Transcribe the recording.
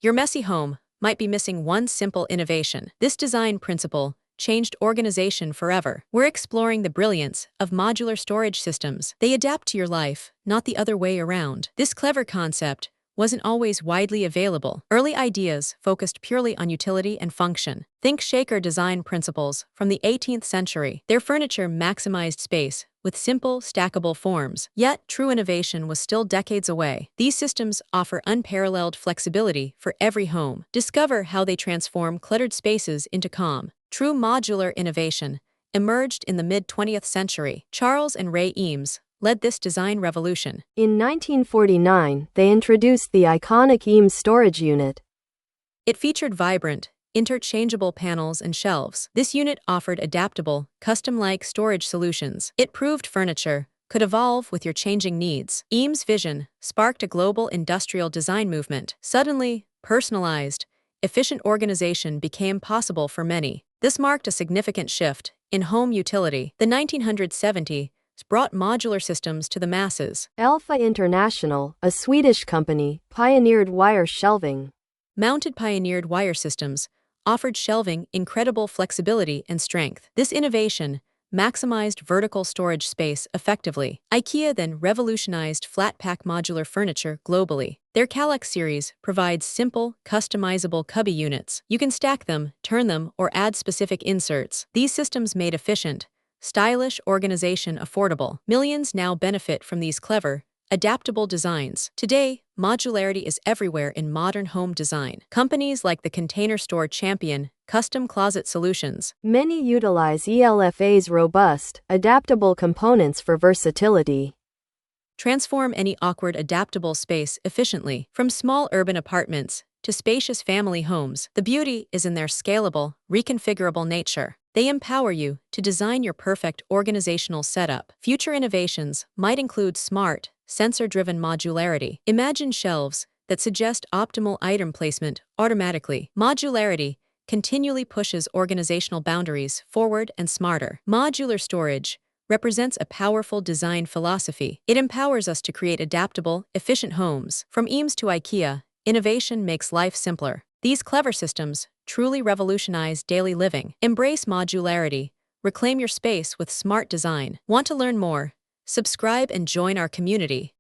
Your messy home might be missing one simple innovation. This design principle changed organization forever. We're exploring the brilliance of modular storage systems. They adapt to your life, not the other way around. This clever concept wasn't always widely available. Early ideas focused purely on utility and function. Think Shaker design principles from the 18th century. Their furniture maximized space with simple, stackable forms. Yet, true innovation was still decades away. These systems offer unparalleled flexibility for every home. Discover how they transform cluttered spaces into calm. True modular innovation emerged in the mid-20th century. Charles and Ray Eames led this design revolution. In 1949, they introduced the iconic Eames Storage Unit. It featured vibrant, interchangeable panels and shelves. This unit offered adaptable, custom-like storage solutions. It proved furniture could evolve with your changing needs. Eames' vision sparked a global industrial design movement. Suddenly, personalized, efficient organization became possible for many. This marked a significant shift in home utility. The 1970s brought modular systems to the masses. Alpha International, a Swedish company, pioneered wire shelving. Mounted pioneered wire systems offered shelving incredible flexibility and strength. This innovation maximized vertical storage space effectively. IKEA then revolutionized flat-pack modular furniture globally. Their KALLAX series provides simple, customizable cubby units. You can stack them, turn them, or add specific inserts. These systems made efficient, stylish organization affordable. Millions now benefit from these clever, adaptable designs. Today, modularity is everywhere in modern home design. Companies like the Container Store champion custom closet solutions. Many utilize ELFA's robust, adaptable components for versatility. Transform any awkward adaptable space efficiently. From small urban apartments to spacious family homes, the beauty is in their scalable, reconfigurable nature. They empower you to design your perfect organizational setup. Future innovations might include smart, sensor-driven modularity. Imagine shelves that suggest optimal item placement automatically. Modularity continually pushes organizational boundaries forward and smarter. Modular storage represents a powerful design philosophy. It empowers us to create adaptable, efficient homes. From Eames to IKEA, innovation makes life simpler. These clever systems truly revolutionize daily living. Embrace modularity. Reclaim your space with smart design. Want to learn more? Subscribe and join our community.